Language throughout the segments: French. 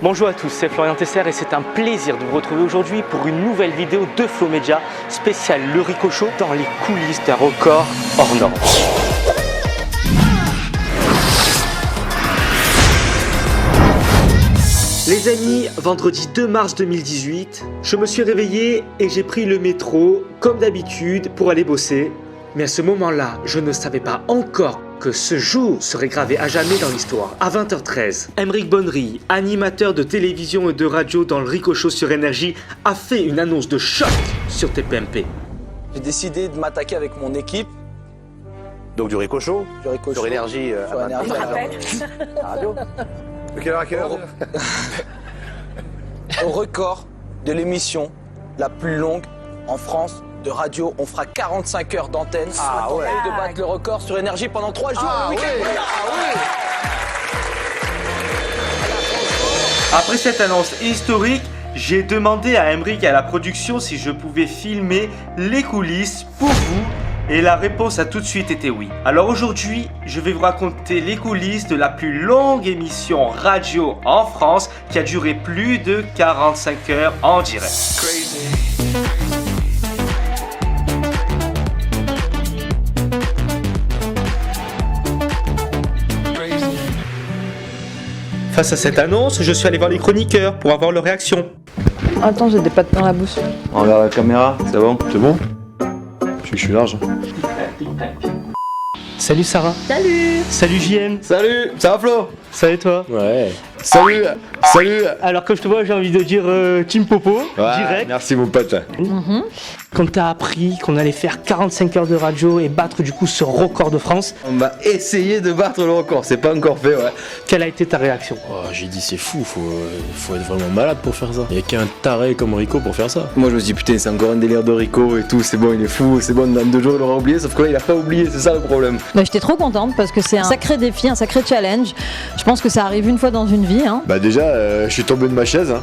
Bonjour à tous, c'est Florian Tesser et c'est un plaisir de vous retrouver aujourd'hui pour une nouvelle vidéo de Flow Media spéciale Le Rico Show dans les coulisses d'un record hors norme. Les amis, vendredi 2 mars 2018, je me suis réveillé et j'ai pris le métro comme d'habitude pour aller bosser. Mais à ce moment-là, je ne savais pas encore que ce jour serait gravé à jamais dans l'histoire. À 20h13, Aymeric Bonnery, animateur de télévision et de radio dans le Rico Show sur Énergie, a fait une annonce de choc sur TPMP. J'ai décidé de m'attaquer avec mon équipe. Donc du Rico Show, sur Énergie, sur Énergie à la radio. De quelle heure à quelle heure Au record de l'émission la plus longue en France de radio, on fera 45 heures d'antenne. Ah ouais. De battre le record sur Énergie pendant 3 jours. Ah, le week-end. ouais. Après cette annonce historique, j'ai demandé à Aymeric et à la production si je pouvais filmer les coulisses pour vous. Et la réponse a tout de suite été oui. Alors aujourd'hui, je vais vous raconter les coulisses de la plus longue émission radio en France qui a duré plus de 45 heures en direct. Face à cette annonce, je suis allé voir les chroniqueurs pour avoir leur réaction. Attends, j'ai des pâtes dans la bouche. Envers la caméra, c'est bon? C'est bon? Je suis large. Salut Sarah. Salut. Salut JM. Salut, ça va Flo? Salut toi. Ouais. Salut. Alors comme je te vois, j'ai envie de dire Team Popo, Ouais, direct. merci mon pote. Quand t'as appris qu'on allait faire 45 heures de radio et battre du coup ce record de France, On va essayer de battre le record, c'est pas encore fait, ouais. quelle a été ta réaction? Oh, j'ai dit c'est fou, faut être vraiment malade pour faire ça. Il y a qu'un taré comme Rico pour faire ça. Moi je me suis dit putain, c'est encore un délire de Rico et tout, c'est bon, il est fou, c'est bon, dans 2 jours il aura oublié, sauf que là il a pas oublié, c'est ça le problème. Bah, j'étais trop contente parce que c'est un sacré défi, un sacré challenge. Je pense que ça arrive une fois dans une vie. Bah déjà, je suis tombé de ma chaise.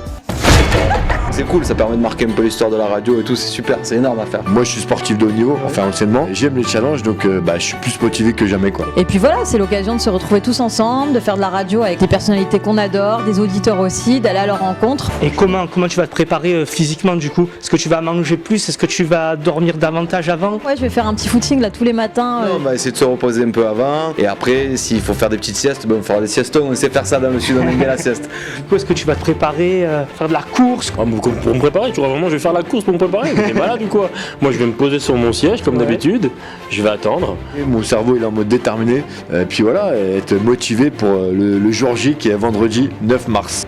C'est cool, ça permet de marquer un peu l'histoire de la radio et tout, c'est super, c'est énorme à faire. Moi je suis sportif de haut niveau, enfin anciennement, j'aime les challenges donc je suis plus motivé que jamais quoi. Et puis voilà, c'est l'occasion de se retrouver tous ensemble, de faire de la radio avec des personnalités qu'on adore, des auditeurs aussi, d'aller à leur rencontre. Et comment tu vas te préparer physiquement du coup? Est-ce que tu vas manger plus? Est-ce que tu vas dormir davantage avant? Ouais, je vais faire un petit footing là tous les matins. On va essayer de se reposer un peu avant et après s'il faut faire des petites siestes, on fera des siestons, on sait faire ça dans le sud, on aime bien la sieste. Du coup, est-ce que tu vas te préparer, faire de la course? Ah, pour me préparer, tu vois vraiment, je vais faire la course pour me préparer. T'es malade ou quoi? Moi je vais me poser sur mon siège comme d'habitude, je vais attendre. Et mon cerveau il est en mode déterminé, puis voilà, être motivé pour le jour J qui est vendredi 9 mars.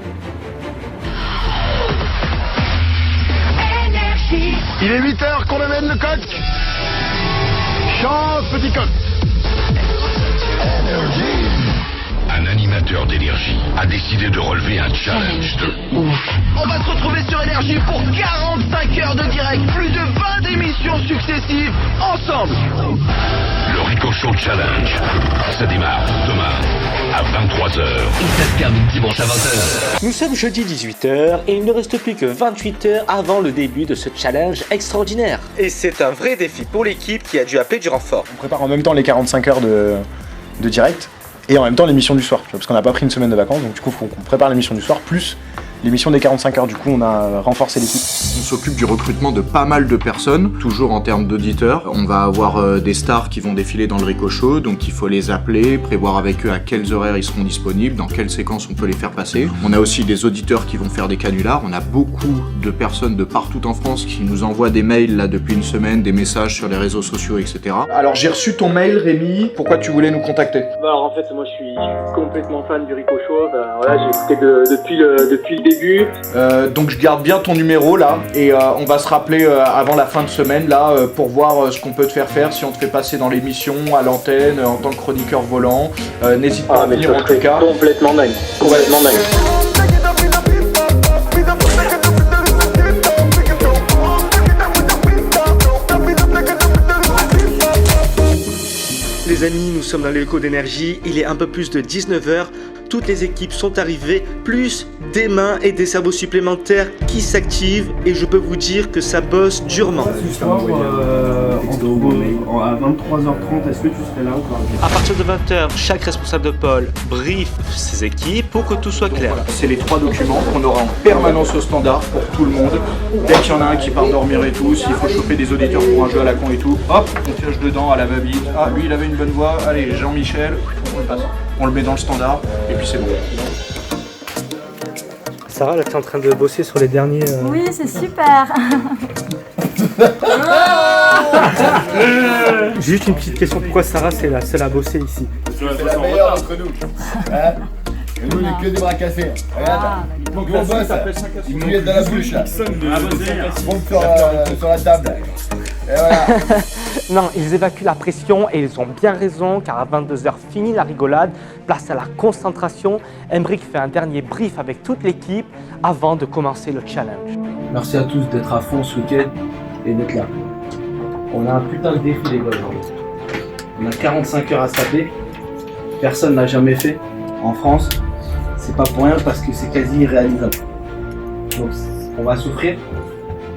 Il est 8h qu'on amène le coq. Chante petit coq. Un animateur d'Énergie a décidé de relever un challenge de ouf. On va se retrouver sur Énergie pour 45 heures de direct, plus de 20 émissions successives ensemble. Le Rico Show Challenge. Ça démarre demain à 23h. Et ça se termine dimanche à 20h. Nous sommes jeudi 18h et il ne reste plus que 28 heures avant le début de ce challenge extraordinaire. Et c'est un vrai défi pour l'équipe qui a dû appeler du renfort. On prépare en même temps les 45 heures de direct et en même temps l'émission du soir, tu vois, parce qu'on n'a pas pris une semaine de vacances, donc du coup il faut qu'on prépare l'émission du soir plus l'émission des 45 heures. Du coup on a renforcé l'équipe. On s'occupe du recrutement de pas mal de personnes, toujours en termes d'auditeurs. On va avoir des stars qui vont défiler dans le Rico Show, donc il faut les appeler, prévoir avec eux à quels horaires ils seront disponibles, dans quelles séquences on peut les faire passer. On a aussi des auditeurs qui vont faire des canulars. On a beaucoup de personnes de partout en France qui nous envoient des mails là depuis une semaine, des messages sur les réseaux sociaux, etc. Alors j'ai reçu ton mail Rémi, pourquoi tu voulais nous contacter? Alors en fait moi je suis complètement fan du Rico Show, j'ai écouté depuis le début. Donc je garde bien ton numéro là et on va se rappeler avant la fin de semaine là pour voir ce qu'on peut te faire, si on te fait passer dans l'émission, à l'antenne, en tant que chroniqueur volant. N'hésite pas à venir en tout cas. Complètement dingue. Les amis, nous sommes dans l'écho d'énergie, il est un peu plus de 19h. toutes les équipes sont arrivées, plus des mains et des cerveaux supplémentaires qui s'activent et je peux vous dire que ça bosse durement. À 23h30, est-ce que tu serais là ou pas? À partir de 20h, chaque responsable de pôle briefe ses équipes pour que tout soit clair. C'est les 3 documents qu'on aura en permanence au standard pour tout le monde. Dès qu'il y en a un qui part dormir et tout, s'il faut choper des auditeurs pour un jeu à la con et tout, hop, on pioche dedans à la va-vite. Ah, lui il avait une bonne voix, allez Jean-Michel, on le passe. On le met dans le standard et puis c'est bon. Sarah, là, tu es en train de bosser sur les derniers... Oui, c'est super. Juste une petite question, pourquoi Sarah c'est la seule à bosser ici? C'est la meilleure entre nous. Hein? Et nous, il est que des bras cassés. Regarde, nous on bosse, il nous jette dans la bouche là. Il monte sur la table. Et voilà. Non, ils évacuent la pression et ils ont bien raison car à 22h, fini la rigolade, place à la concentration. Emric fait un dernier brief avec toute l'équipe avant de commencer le challenge. Merci à tous d'être à fond ce week-end et d'être là. On a un putain de défi les gars aujourd'hui. On a 45 heures à se taper. Personne n'a jamais fait en France. C'est pas pour rien parce que c'est quasi irréalisable. Donc on va souffrir,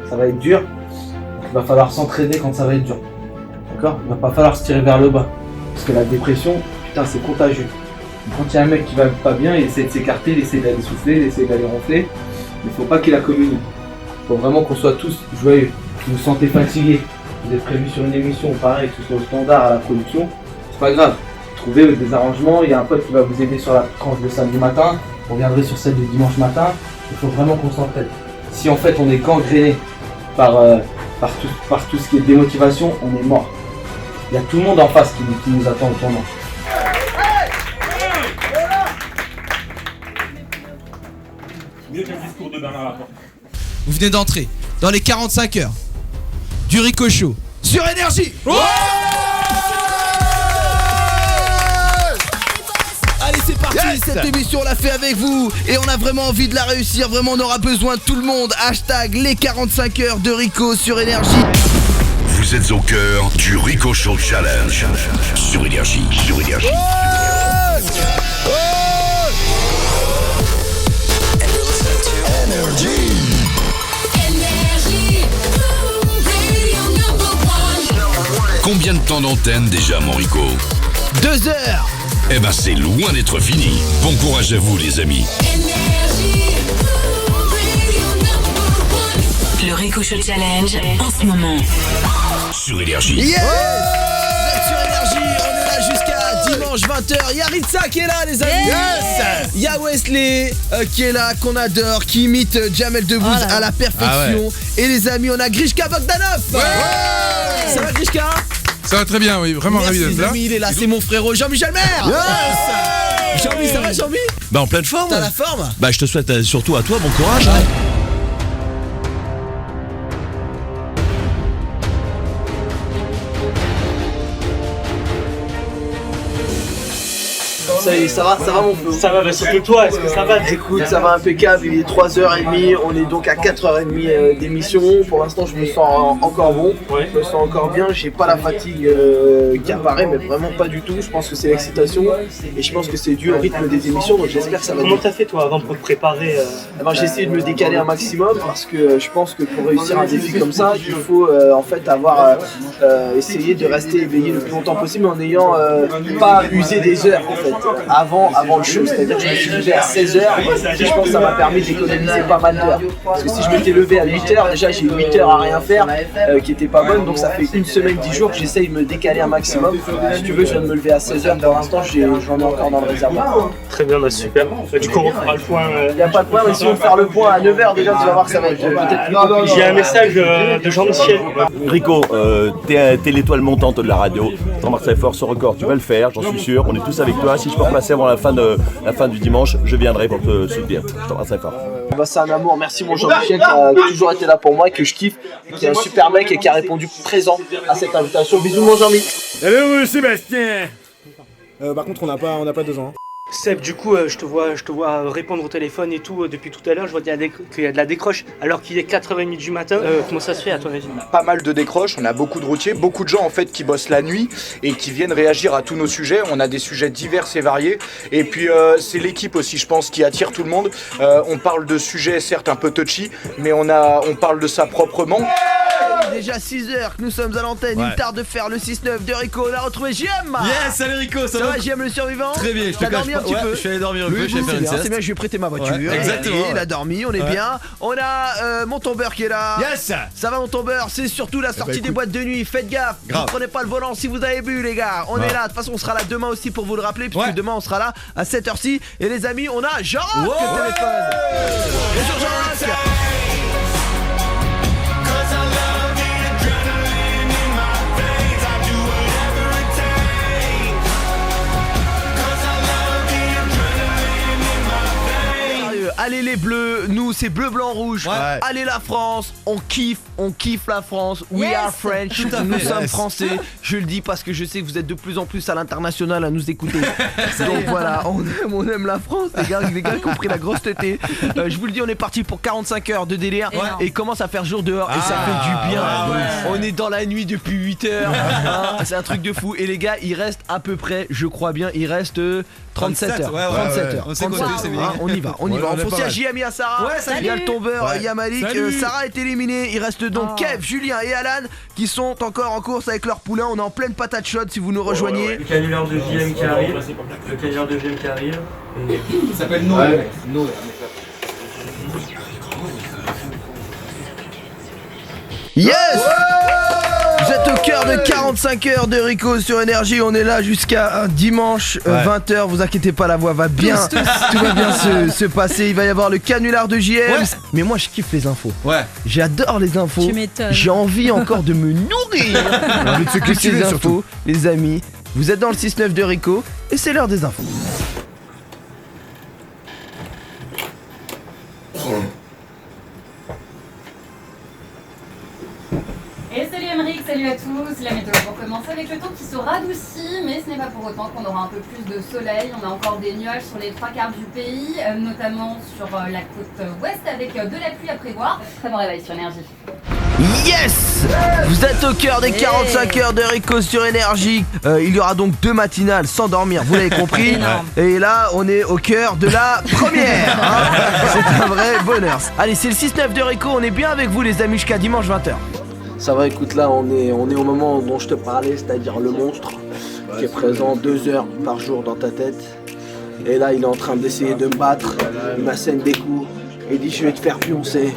ça va être dur. Il va falloir s'entraider quand ça va être dur. D'accord? Il va pas falloir se tirer vers le bas. Parce que la dépression, putain, c'est contagieux. Quand il y a un mec qui va pas bien, il essaie de s'écarter, il essaie d'aller souffler, il essaie d'aller ronfler. Mais faut pas qu'il la communique. Faut vraiment qu'on soit tous joyeux. Si vous vous sentez fatigué, vous êtes prévu sur une émission, pareil, que ce soit au standard, à la production, c'est pas grave. Trouvez des arrangements, il y a un pote qui va vous aider sur la tranche de samedi matin, on reviendrait sur celle de dimanche matin. Il faut vraiment qu'on s'entraide. Si en fait on est gangréné par tout ce qui est démotivation, on est mort. Il y a tout le monde en face qui nous attend au tournant. Vous venez d'entrer dans les 45 heures du Ricochet sur Énergie. Allez, c'est parti, cette émission on l'a fait avec vous et on a vraiment envie de la réussir. Vraiment, on aura besoin de tout le monde. Hashtag les 45 heures de Rico sur Énergie. Vous êtes au cœur du Ricochet Challenge sur Énergie. Sur Énergie. Combien de temps d'antenne déjà, mon Rico? 2 heures. Eh ben c'est loin d'être fini. Bon courage à vous les amis. Le Ricochet Challenge en ce moment. Sur Énergie. Yeah, vous êtes sur Énergie, on est là jusqu'à dimanche 20h. Il y a Ritza qui est là les amis. Yes. Il y a Wesley qui est là, qu'on adore, qui imite Jamel Debbouze à la perfection. Ah ouais. Et les amis, on a Grishka Bogdanov. Ça va Grishka? Ça va très bien, oui, vraiment ravi d'être là. Il est là, c'est mon frérot Jean-Michel Maire. Yes. Jean-Mi, ça va Jean-Mi? Bah en pleine forme. T'as la forme? Bah je te souhaite surtout à toi bon courage. Hein. Ça va mon frérot? Ça va, bah surtout toi, est-ce que ça va? Écoute, ça va impeccable, il est 3h30, on est donc à 4h30 d'émission. Pour l'instant je me sens encore bon, je me sens encore bien, j'ai pas la fatigue qui apparaît, mais vraiment pas du tout. Je pense que c'est l'excitation et je pense que c'est dû au rythme des émissions, donc j'espère que ça va. Comment t'as fait toi avant pour te préparer J'ai essayé de me décaler un maximum parce que je pense que pour réussir un défi comme ça, il faut en fait avoir essayé de rester éveillé le plus longtemps possible en n'ayant pas usé des heures en fait. Avant le show, c'est-à-dire que je me suis levé à 16h et je pense que ça m'a permis d'économiser pas mal d'heures. Parce que si je m'étais levé à 8h, déjà j'ai 8 heures à rien faire qui était pas bonne, donc ça fait une semaine, 10 jours que j'essaye de me décaler un maximum. Si tu veux, je viens de me lever à 16h, pour l'instant j'en ai encore dans le réservoir. Très bien, bah super. Du coup on fera le point. Il n'y a pas de point, mais si on veut faire le point à 9h déjà, tu vas voir que ça va être peut-être plus compliqué. J'ai un message de Jean-Michel. Rico, t'es l'étoile montante de la radio. T'embarques très fort ce record, tu vas le faire, j'en suis sûr. On est tous avec toi. Si je peux repasser avant la fin du dimanche, je viendrai pour te soutenir. Je t'embrasse très fort. C'est un amour, merci mon Jean-Michel qui a toujours été là pour moi et que je kiffe, qui est un super mec et qui a répondu présent à cette invitation. Bisous mon Jean-Mi. Salut Sébastien. Par contre on n'a pas 2 ans. Seb, du coup, je te vois répondre au téléphone et tout depuis tout à l'heure. Je vois qu'il y a de la décroche alors qu'il est 4h30 du matin. Comment ça se fait à ton avis? Pas mal de décroches, on a beaucoup de routiers, beaucoup de gens en fait qui bossent la nuit et qui viennent réagir à tous nos sujets. On a des sujets divers et variés. Et puis c'est l'équipe aussi, je pense, qui attire tout le monde. On parle de sujets certes un peu touchy, mais on parle de ça proprement. Déjà 6h que nous sommes à l'antenne, il me tarde de faire le 6-9 de Rico. On a retrouvé JM. Yes, salut Rico, ça va JM le survivant? Très bien, je te cache dormi un petit peu. Je suis allé dormir un peu, je vais faire une sieste. C'est bien, je lui ai prêté ma voiture. Ouais, exactement. Il a dormi, on est bien. On a mon tombeur qui est là. Yes. Ça va mon tombeur, c'est surtout la sortie des boîtes de nuit. Faites gaffe, ne prenez pas le volant si vous avez bu les gars. On est là, de toute façon on sera là demain aussi pour vous le rappeler, puisque demain on sera là à 7h ci. Et les amis, on a Jean-Roch au téléphone. Bonjour Jean-Roch. Allez les bleus, nous c'est bleu, blanc, rouge. Allez la France, on kiffe la France. We are French, nous sommes français. Je le dis parce que je sais que vous êtes de plus en plus à l'international à nous écouter. Donc voilà, on aime la France, les gars qui ont pris la grosse tétée. Je vous le dis, on est parti pour 45 heures de délire et il commence à faire jour dehors et ça fait du bien. On est dans la nuit depuis 8 heures. C'est un truc de fou. Et les gars, il reste à peu près, je crois bien, il reste 37 heures. 37 heures. On y va. On fonce à JM, il y a Sarah, il y a le tombeur, il y a Malik. Sarah est éliminée. Il reste donc Kev, Julien et Alan qui sont encore en course avec leur poulain. On est en pleine patate chaude si vous nous rejoignez. Le canular de JM qui arrive. Il s'appelle Noé. Yes! Vous êtes au cœur de 45 heures de Rico sur Énergie. On est là jusqu'à dimanche 20h. Vous inquiétez pas, la voix va bien. Tout va bien se passer. Il va y avoir le canular de JM. Mais moi, je kiffe les infos. J'adore les infos. Tu m'étonnes. J'ai envie encore de me nourrir de ce que c'est les infos. Les amis, vous êtes dans le 6-9 de Rico et c'est l'heure des infos. Et salut Aymeric, salut à tous. La météo pour commencer avec le temps qui se radoucit, mais ce n'est pas pour autant qu'on aura un peu plus de soleil. On a encore des nuages sur les 3/4 du pays, notamment sur la côte ouest avec de la pluie à prévoir. Très bon réveil sur Énergie. Yes! Vous êtes au cœur des 45 heures de Rico sur Énergie. Il y aura donc 2 matinales sans dormir, vous l'avez compris. Et là, on est au cœur de la première. C'est un vrai bonheur. Allez, c'est le 6-9 de Rico. On est bien avec vous, les amis, jusqu'à dimanche 20h. Ça va, écoute, là on est au moment dont je te parlais, c'est-à-dire le monstre qui est présent 2 heures par jour dans ta tête. Et là il est en train d'essayer de me battre, il m'assène des coups, il dit je vais te faire pioncer.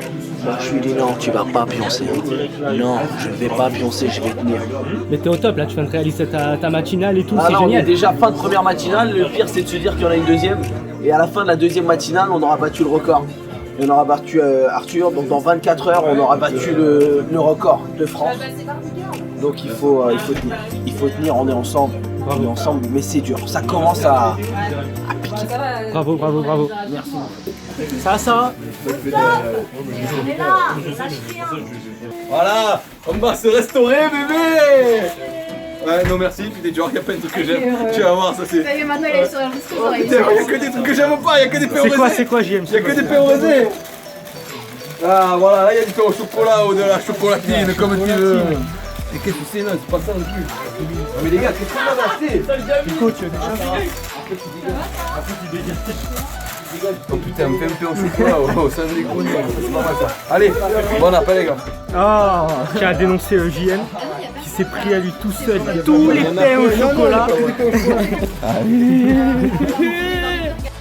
Je lui dis non, tu vas pas pioncer. Non, je ne vais pas pioncer, je vais tenir. Mais t'es au top là, tu viens de réaliser ta matinale et tout, c'est là, génial. On est déjà fin de première matinale, le pire c'est de se dire qu'il y en a une deuxième. Et à la fin de la deuxième matinale, on aura battu le record. On aura battu Arthur, donc dans 24 heures, on aura battu le record de France. Donc il faut tenir. Il faut tenir, on est ensemble. On est ensemble, mais c'est dur. Ça commence à piquer. Bravo. Merci. Ça va. On est là, lâche rien. Voilà, on va se restaurer, bébé. Ouais, non merci, puis genre y'a pas de trucs que j'aime. Tu vas voir, ça c'est. Ça y est, maintenant il est sur un discours. Y'a que des trucs que j'aime pas, y'a que des pains rosés. C'est quoi JM? Y'a que des pains rosés. Ah voilà, là y'a du pain au chocolat ou de la chocolatine, comme tu veux. Et qu'est-ce que c'est là? C'est pas ça non plus. Mais les gars, qu'est-ce qu'on va acheter? Nico, tu veux des Après tu dégages. Oh putain, me fait un peu au chocolat, ça me dégoûte, c'est pas mal ça. Allez, bon appel les gars. Ah, qui a dénoncé JM, qui s'est pris à lui tout seul tous les pains au chocolat.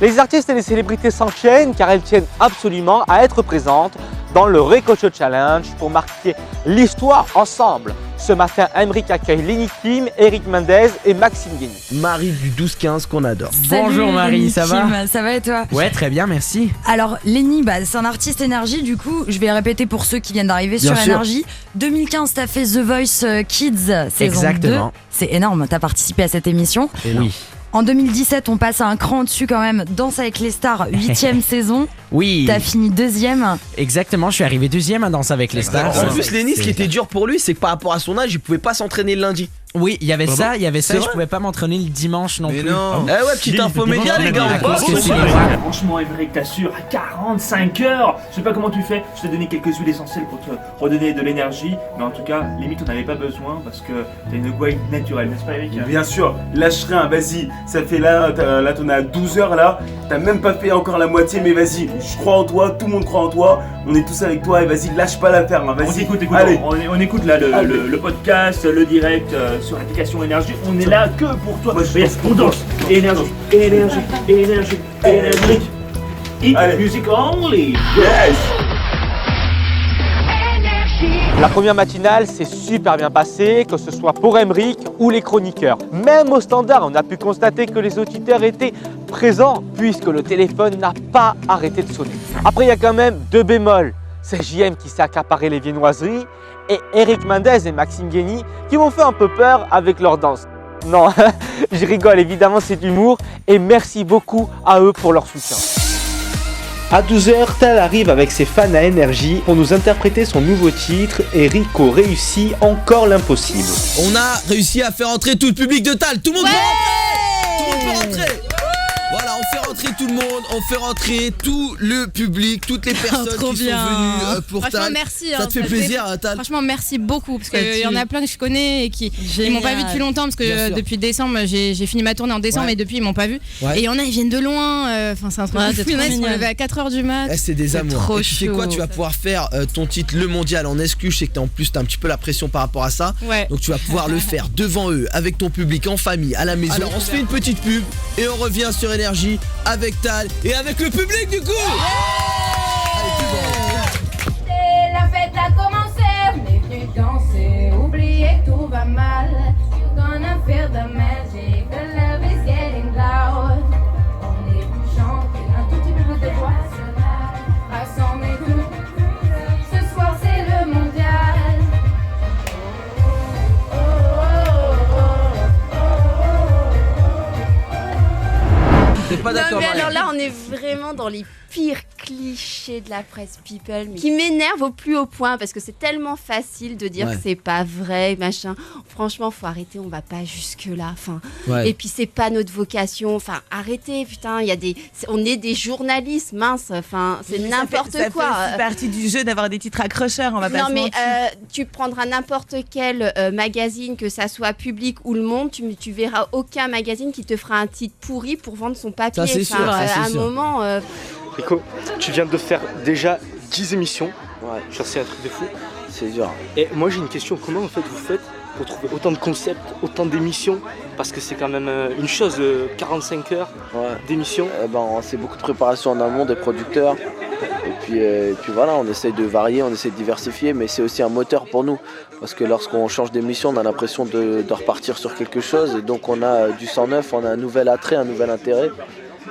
Les artistes et les célébrités s'enchaînent car elles tiennent absolument à être présentes dans le Rico Show Challenge pour marquer l'histoire ensemble. Ce matin, Aymeric accueille Lenny Kim, Eric Mendez et Maxime Guény. Marie du 12-15 qu'on adore. Bonjour Marie, ça va? Ça va et toi? Ouais, très bien, merci. Alors Lenny, c'est un artiste Énergie, du coup je vais répéter pour ceux qui viennent d'arriver sur Énergie. 2015 t'as fait The Voice Kids saison 2. C'est énorme, t'as participé à cette émission. Et oui. En 2017, on passe à un cran au-dessus quand même. Danse avec les stars, 8ème saison. Oui. T'as fini 2ème. Exactement, je suis arrivé 2ème à Danse avec les stars. En plus, Lenny, ce qui était dur pour lui, c'est que par rapport à son âge, il pouvait pas s'entraîner le lundi. Oui, il y avait ça, C'est je vrai pouvais pas m'entraîner le dimanche non Mais plus. non. Eh ouais, petite info média, les gars. Franchement, Emeric, t'assures, à 45 heures. Je sais pas comment tu fais. Je t'ai donné quelques huiles essentielles pour te redonner de l'énergie. Mais en tout cas, limite, on n'avait pas besoin parce que t'as une gouaille naturelle, n'est-ce pas, Emeric? Bien sûr, lâche rien, vas-y. Ça fait là t'en as à 12 heures là. T'as même pas fait encore la moitié, mais vas-y. Je crois en toi, tout le monde croit en toi. On est tous avec toi et vas-y, lâche pas l'affaire. Hein, vas-y. Écoute, allez. on écoute là le podcast, le direct sur l'application Énergie. On est là que pour toi. On danse. Énergie. Allez. Music only. Yes. La première matinale s'est super bien passée, que ce soit pour Emeric ou les chroniqueurs. Même au standard, on a pu constater que les auditeurs étaient présents puisque le téléphone n'a pas arrêté de sonner. Après, il y a quand même 2 bémols. C'est JM qui s'est accaparé les viennoiseries et Eric Mendez et Maxime Guény qui m'ont fait un peu peur avec leur danse. Non, je rigole, évidemment c'est d'humour et merci beaucoup à eux pour leur soutien. À 12h, Tal arrive avec ses fans à Énergie pour nous interpréter son nouveau titre et Rico réussit encore l'impossible. On a réussi à faire entrer tout le public de Tal. Tout le monde peut rentrer. Tout le monde peut rentrer. Voilà, on fait rentrer tout le monde, on fait rentrer tout le public, toutes les personnes qui sont venues pour Tal. Franchement, merci. Ça te fait plaisir, Tal? Franchement, merci beaucoup parce qu'il y en a plein que je connais et qui m'ont pas vu depuis longtemps parce que depuis décembre, j'ai fini ma tournée en décembre et depuis ils m'ont pas vu. Et il y en a, ils viennent de loin. Enfin, c'est un truc de fou. Il y en a, ils sont levés à 4h du mat. C'est des amours. Trop et tu sais quoi, tu vas pouvoir faire ton titre Le Mondial en SQ. Je sais que en plus t'as un petit peu la pression par rapport à ça. Donc tu vas pouvoir le faire devant eux, avec ton public, en famille, à la maison. Alors on se fait une petite pub et on revient sur Énergie avec Tal et avec le public du coup. La fête a commencé, on est venu danser, oubliez que tout va mal. You're gonna feel the magic, the love is getting loud. On est venu chanter un tout petit peu de voix rassembler tout. Ce soir c'est le mondial. T'es pas d'accord, Non mais Marie? alors là on est vraiment dans les pires clichés de la presse people qui m'énerve au plus haut point parce que c'est tellement facile de dire que c'est pas vrai, machin. Franchement faut arrêter, on va pas jusque là. Enfin, et puis c'est pas notre vocation. Enfin arrêtez, putain, il y a on est des journalistes, mince. Enfin c'est n'importe quoi. Ça fait partie du jeu d'avoir des titres accrocheurs, on va pas se mentir. Tu prendras n'importe quel magazine, que ça soit Public ou Le Monde, tu verras aucun magazine qui te fera un titre pourri pour vendre son papier. Ça, c'est sûr, à un moment. Rico, tu viens de faire déjà 10 émissions. C'est un truc de fou. C'est dur. Et moi j'ai une question, comment en fait vous faites pour trouver autant de concepts, autant d'émissions? Parce que c'est quand même une chose, 45 heures d'émissions. C'est beaucoup de préparation en amont des producteurs. Et puis voilà, on essaye de varier, on essaye de diversifier, mais c'est aussi un moteur pour nous. Parce que lorsqu'on change d'émission, on a l'impression de repartir sur quelque chose. Et donc on a du sang neuf, on a un nouvel attrait, un nouvel intérêt.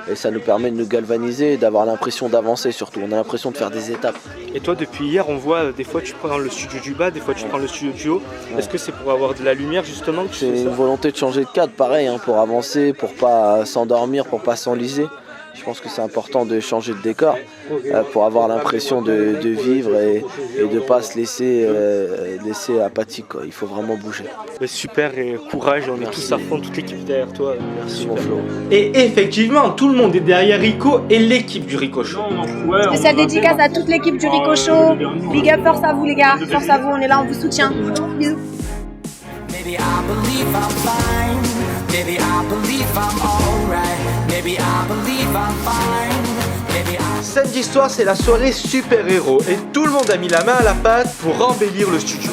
Et ça nous permet de nous galvaniser et d'avoir l'impression d'avancer surtout. On a l'impression de faire des étapes. Et toi, depuis hier, on voit des fois tu prends le studio du bas, des fois tu prends le studio du haut. Est-ce que c'est pour avoir de la lumière justement que c'est une volonté de changer de cadre, pareil, pour avancer, pour pas s'endormir, pour pas s'enliser. Je pense que c'est important de changer de décor pour avoir l'impression de vivre et de ne pas se laisser apathique. Il faut vraiment bouger. Super et courage, on est tous à fond, toute l'équipe derrière toi. Merci mon Flo. Et effectivement, tout le monde est derrière Rico et l'équipe du Rico Show. Spéciale dédicace à toute l'équipe du Rico Show. Big up, force à vous les gars, force à vous, on est là, on vous soutient. Bisous. Maybe I believe I'm fine. Maybe I believe I'm alright. Maybe I believe I'm fine. Samedi soir, c'est la soirée super-héros et tout le monde a mis la main à la pâte pour embellir le studio.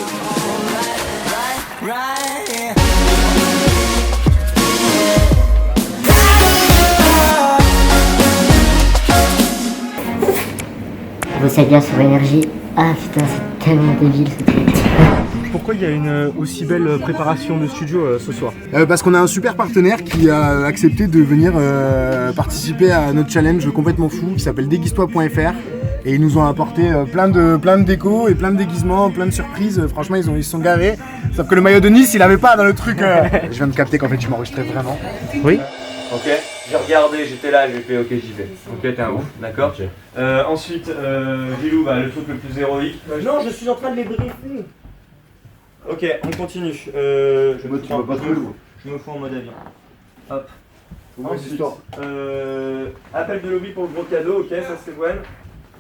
Vous savez bien sur Énergie. Ah putain, c'est tellement débile ce truc. Pourquoi il y a une aussi belle préparation de studio ce soir? Parce qu'on a un super partenaire qui a accepté de venir participer à notre challenge complètement fou qui s'appelle déguise-toi.fr et ils nous ont apporté plein de décos et plein de déguisements, plein de surprises. Franchement ils se sont gavés. Sauf que le maillot de Nice il avait pas dans le truc. Je viens de capter qu'en fait tu m'enregistrais vraiment. Oui. Ok, j'ai regardé, j'étais là, j'ai fait ok j'y vais. Ok t'es un ouf, d'accord. Ensuite Gilou, le truc le plus héroïque. Non, je suis en train de les briefer. Ok, on continue. Je me fous en mode avion. Hop. Ensuite, appel de lobby pour le gros cadeau, ok, ça c'est bon.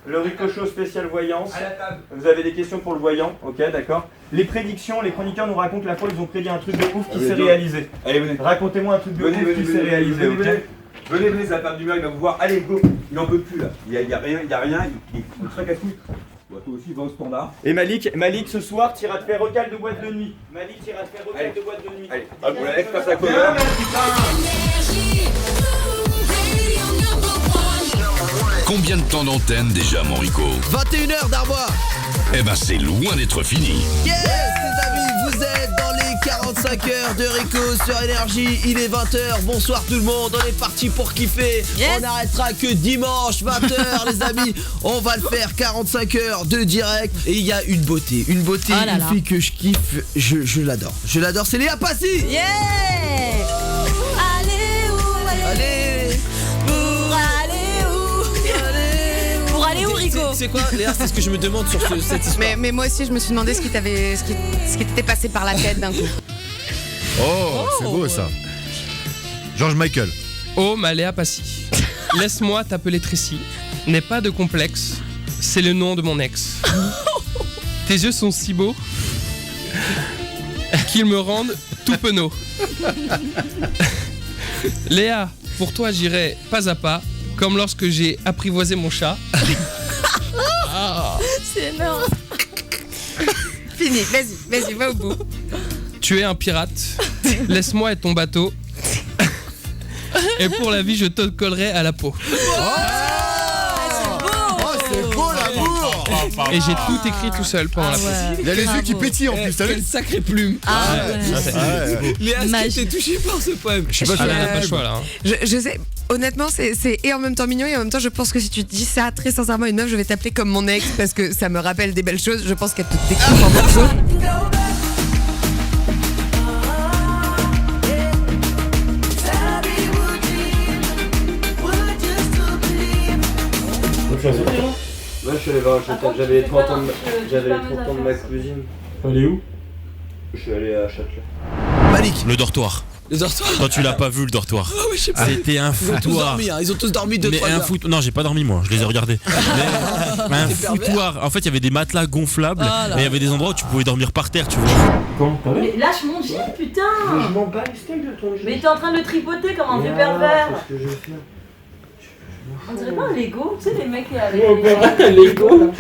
Le ricochet spécial voyance. Vous avez des questions pour le voyant, ok, d'accord. Les prédictions, les chroniqueurs nous racontent la fois ils ont prédit un truc de ouf qui s'est réalisé. Allez, venez. Racontez-moi un truc de ouf qui s'est réalisé, ok. Venez, ça va faire du mal, il va vous voir. Allez, go. Il en peut plus là. Il y a rien, il est très casse-couille. Toi aussi, va au standard. Et Malik, ce soir, t'iras te faire recal de boîte de nuit. Malik, t'iras te faire recal de boîte de nuit. Allez, hop, vous la laisse faire sa cover. Combien de temps d'antenne déjà, mon Rico? 21h d'Arbois. Eh ben, c'est loin d'être fini. Yes, les amis, vous êtes dans les 45 heures de Rico sur Énergie. Il est 20h. Bonsoir tout le monde. On est parti pour kiffer. Yes. On n'arrêtera que dimanche 20h, les amis. On va le faire 45 heures de direct. Et il y a une beauté, une fille que je kiffe. Je l'adore. Je l'adore. C'est Léa Passy. Yeah. Allez où? Allez. Allez où, Rico? C'est quoi, Léa? C'est ce que je me demande sur cette histoire. Mais moi aussi, je me suis demandé ce qui t'était passé par la tête d'un coup. Oh, c'est beau ça. George Michael. Oh, ma Léa Passy. Laisse-moi t'appeler Tracy. N'aie pas de complexe. C'est le nom de mon ex. Tes yeux sont si beaux qu'ils me rendent tout penaud. Léa, pour toi, j'irai pas à pas. Comme lorsque j'ai apprivoisé mon chat. C'est énorme. Fini, vas-y, va au bout. Tu es un pirate. Laisse-moi être ton bateau. Et pour la vie, je te collerai à la peau. C'est beau l'amour. Et j'ai tout écrit tout seul pendant la pause. Il a les yeux qui pétillent en plus. Quelle sacrée plume. Léa, est-ce que t'es touché par ce poème? Je sais pas si elle n'a pas le choix là. Je sais, honnêtement, c'est et en même temps mignon et en même temps, je pense que si tu te dis ça très sincèrement à une meuf, je vais t'appeler comme mon ex parce que ça me rappelle des belles choses. Je pense qu'elle te découvre en morceaux. Moi je suis allé voir, j'avais les 30 ans de ma cousine. Allez où? Je suis allé à Châtelet. Malik. Le dortoir. Le dortoir. Toi tu l'as pas vu le dortoir. Oh, oui, je sais pas. C'était un foutoir. Ils ont tous dormi 2-3 heures. Non, j'ai pas dormi moi, je les ai regardés. Mais un foutoir. En fait, il y avait des matelas gonflables et il y avait des endroits où tu pouvais dormir par terre, tu vois. Quand? Mais lâche mon jean, putain! Mais je m'en bats les steaks de ton jean. Mais t'es en train de le tripoter comme un vieux pervers! Qu'est-ce que je vais faire? On dirait pas un Lego, tu sais les mecs avec un Lego?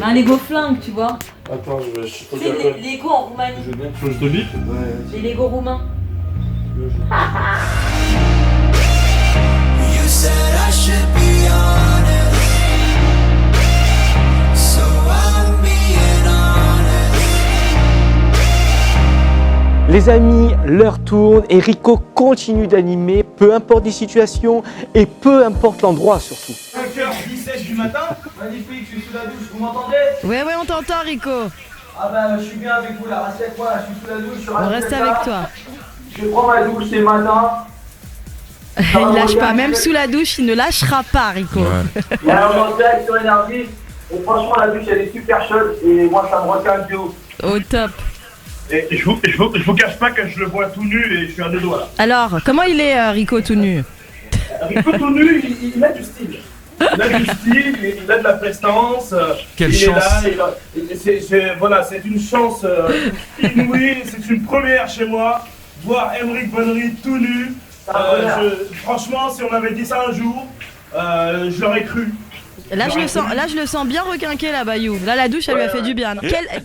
Un Lego flingue, tu vois. Attends, tu sais les Lego en Roumanie. Je te bip? Les Lego roumains. You said I should be honest, so I'm being honest. Les amis, l'heure tourne et Rico continue d'animer, peu importe les situations et peu importe l'endroit surtout. 5h17 du matin, magnifique, je suis sous la douche, vous m'entendez? Ouais, on t'entend, Rico. Ah bah je suis bien avec vous là, restez avec moi, je suis sous la douche. On reste avec toi. Je prends ma douche ce matin. Il lâche pas, même sous la douche, il ne lâchera pas, Rico. Et alors on est en direct sur Énergie, et franchement la douche elle est super chaude et moi ça me retient du haut. Au top. Et je vous cache pas que je le vois tout nu et je suis à deux doigts là. Alors, comment il est, Rico tout nu? Rico tout nu, il a du style. Il a du style, il a de la prestance. Quelle il chance. est là, voilà, c'est une chance inouïe, c'est une première chez moi. Voir Aymeric Bonnery tout nu. Franchement, si on m'avait dit ça un jour, je l'aurais cru. Là je le sens bien requinqué là, Bayou. Là la douche elle lui a fait du bien.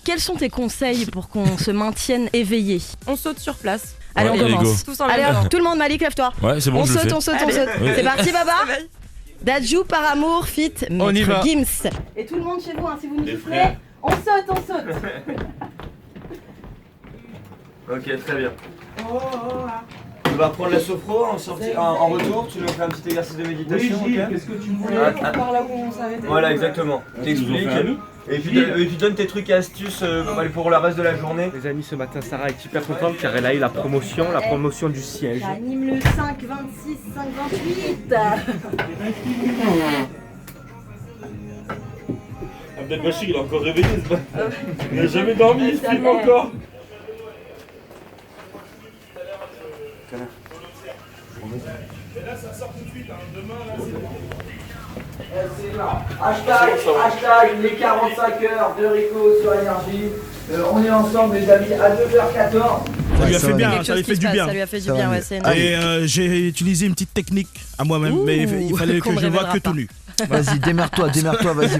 Quels sont tes conseils pour qu'on se maintienne éveillé? On saute sur place. Allez, on commence. Tous en Allez hop, tout le monde, Malik, lève-toi. Ouais, c'est bon, on je le saute, fais. on saute. Oui. C'est parti, Baba. Dadju par amour, fit, On y va. Maître Gims. Et tout le monde chez vous, hein, si vous nous soufflez, on saute. Ok, très bien. Tu vas prendre la sophro en retour, tu nous fais un petit exercice de méditation. Oui, ok. qu'est-ce que tu voulais Par là où on s'arrêtait. Voilà, exactement. T'expliques. Et puis donne tes trucs et astuces pour le reste de la journée. Les amis, ce matin, Sarah est hyper contente car elle a eu la promotion du siège. J'anime le 5-26, 5-28. Abdel Bachir, il est encore réveillé, il n'a jamais dormi, il filme encore. C'est marrant. Hashtag les 45 heures de Rico sur Énergie. On est ensemble les amis à 2h14. Ça lui a fait bien, ça lui fait du bien. Ça lui a fait du bien, ouais, c'est énorme. Et j'ai utilisé une petite technique à moi-même, mais il fallait que je vois que tout nu. Vas-y, démerde-toi, vas-y.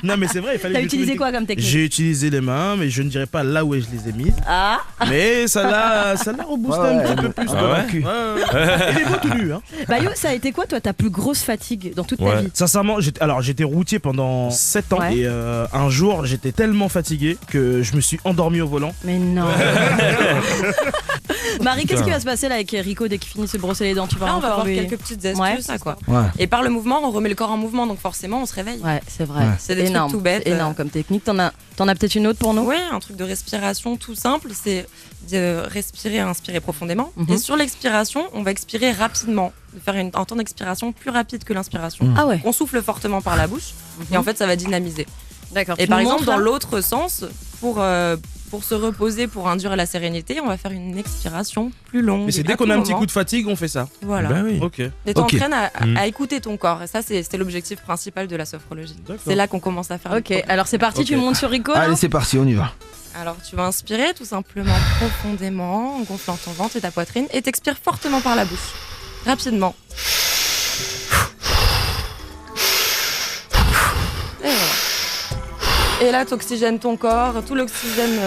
Non, mais c'est vrai, il fallait. T'as utilisé quoi comme technique? J'ai utilisé les mains, mais je ne dirais pas là où je les ai mises. Ah. Mais ça l'a reboosté un petit peu plus. Ouais. Il est beau tout nu, hein. Bayo, ça a été quoi, toi, ta plus grosse fatigue dans toute ta vie? Sincèrement, j'étais routier pendant 7 ans et un jour, j'étais tellement fatigué que je me suis endormi au volant. Mais non. Marie, qu'est-ce qui va se passer là avec Rico dès qu'il finit de se brosser les dents? Tu vas Là, on va encore voir lui... quelques petites astuces, quoi. Ouais. Et par le mouvement, on remet le corps en mouvement, donc forcément, on se réveille. Ouais, c'est vrai. C'est des énorme, trucs tout bêtes. énorme comme technique. T'en as peut-être une autre pour nous? Oui, un truc de respiration tout simple, c'est de respirer et inspirer profondément. Et sur l'expiration, on va expirer rapidement, de faire un temps d'expiration plus rapide que l'inspiration. Ah ouais. On souffle fortement par la bouche et en fait, ça va dynamiser. D'accord. Et par exemple, dans l'autre sens, pour se reposer, pour induire la sérénité, on va faire une expiration plus longue. Mais c'est dès qu'on a un petit coup de fatigue, on fait ça. Voilà. Ben oui. Ok. Et t'entraînes à écouter ton corps. Et ça, c'était l'objectif principal de la sophrologie. C'est là qu'on commence à faire. Ok, alors c'est parti, tu montes sur Rico. Allez, c'est parti, on y va. Alors tu vas inspirer tout simplement profondément en gonflant ton ventre et ta poitrine et t'expires fortement par la bouche. Rapidement. Et voilà. Et là, t'oxygènes ton corps, tout l'oxygène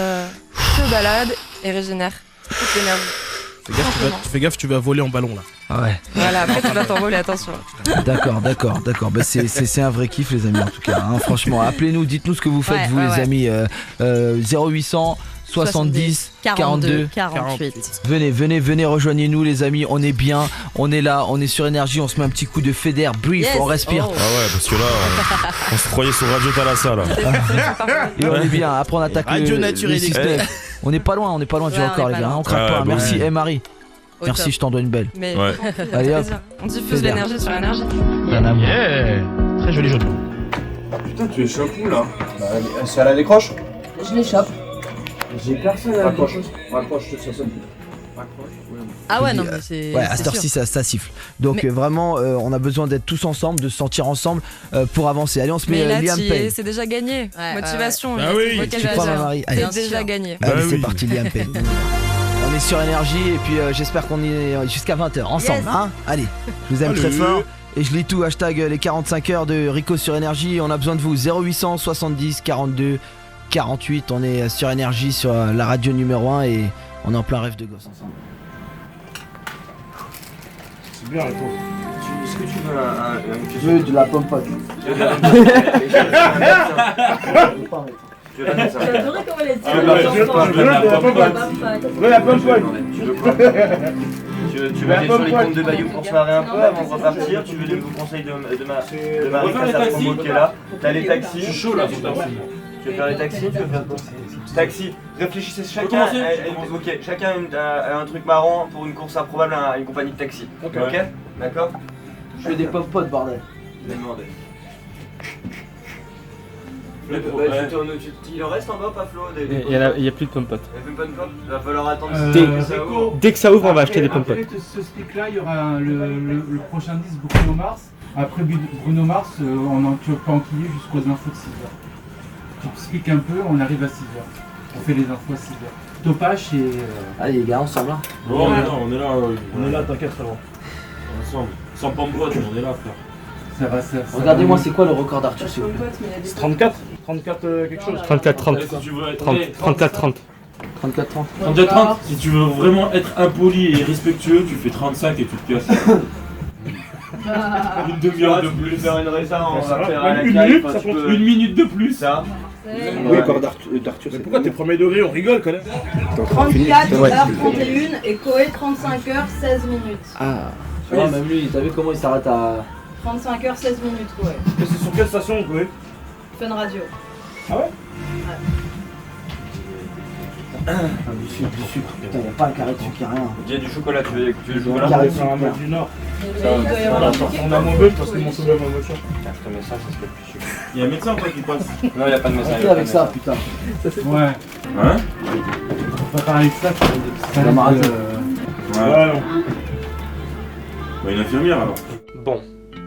se balade et régénère toute l'énergie. Fais gaffe, tu vas voler en ballon là. Ah ouais. Voilà, après tu vas t'envoler, attention. D'accord. Bah, c'est un vrai kiff les amis en tout cas. Hein. Franchement, appelez-nous, dites-nous ce que vous faites vous les amis. 0800 70 42 48. Venez, rejoignez-nous les amis, on est bien, on est là, on est sur Énergie, on se met un petit coup de fédère, brief, on respire. Ah ouais, parce que là, on se croyait sur Radio Thalassa là. Et on est bien, après on attaque Radio le système. On n'est pas loin du record les gars, on craque pas. Merci, Marie. Merci, je t'en dois une belle. Mais allez hop. On diffuse l'énergie sur Énergie. Très joli jeu de mots. Putain, tu es chaud là. Si elle la décroche. Je les chope. J'ai personne à raccroche, ça sonne. Ah ouais, non, mais c'est. Ouais, à cette heure-ci, ça siffle. Donc vraiment, on a besoin d'être tous ensemble, de se sentir ensemble pour avancer. Allez, on se met Liam Payne. C'est déjà gagné. Motivation. Ah oui, tu crois, Marie? C'est déjà gagné. Allez, c'est parti, Liam Payne. On est sur Énergie et puis j'espère qu'on est jusqu'à 20h ensemble. Hein, allez, je vous aime très fort. Et je lis tout, hashtag les 45 heures de Rico sur Énergie. On a besoin de vous, 0800 70 42 48. On est sur Énergie, sur la radio numéro 1 et on est en plein rêve de gosse ensemble. C'est bien, Rico. Est-ce que tu veux Je veux de la pomme pote. J'ai adoré comment elle est dit. La pomme pote. Tu veux aller sur les comptes de Bayou pour se marrer un peu avant de repartir? Tu veux des conseils de Marie Cassat qui est là? T'as les taxis? Je suis chaud là pour taxi. Tu veux faire les taxis? Tu veux faire quoi? Taxi. Réfléchissez chacun. Ok, chacun a un truc marrant pour une course improbable à une compagnie de taxi. Ok? D'accord? Je fais des pop potes bordel. Demandez. Il en reste en bas, pas Flo? Il y a plus de pom-potes. Il n'y a plus de pom-potes? Il va falloir attendre. Dès que ça ouvre, on va acheter des pom-potes. Après ce speak là, il y aura le prochain disque Bruno Mars. Après Bruno Mars, tu peux enquiller jusqu'aux infos de 6h. Tu expliques un peu, on arrive à 6h. On fait les infos à 6h. Topache et. Allez les gars, ensemble là. Non, on est là, t'inquiète frérot. Ensemble. Sans pom-potes, on est là frère. Ça va. Regardez-moi, c'est quoi le record d'Arthur s'il vous plaît? C'est 34 quelque chose. 34-30. 34-30. 34-30. 34-30. Si tu veux vraiment être impoli et respectueux, tu fais 35 et tu te casses. Une demi-heure de plus. Faire une récente, on va faire à la Une caille, minute, enfin, ça tu compte peux- une minute de plus. Ça. Oui, encore d'Arthur. Mais pourquoi t'es premier degré, on rigole quand même. 34h31 et Koé 35h16 minutes. Ah, tu vois, même lui, t'as vu comment il s'arrête à. 35h16 minutes, Koé. Et c'est sur quelle station, Koé? Fun Radio. Ah ouais? Du sucre. Putain, y'a pas un carré de sucre, y'a rien. Il y a du chocolat, tu veux du chocolat? Carré de sucre, un mec du Nord. On a mon bœuf parce que mon soulève ma voiture. Je te mets ça, ça serait plus sucre. Il y a un médecin quoi qui passe? Non, il n'y a pas de médecin. Arrêtez avec ça, putain. Ouais. Hein? On va parler de ça, tu La marathon. Ouais, non. Bah une infirmière alors. Bon,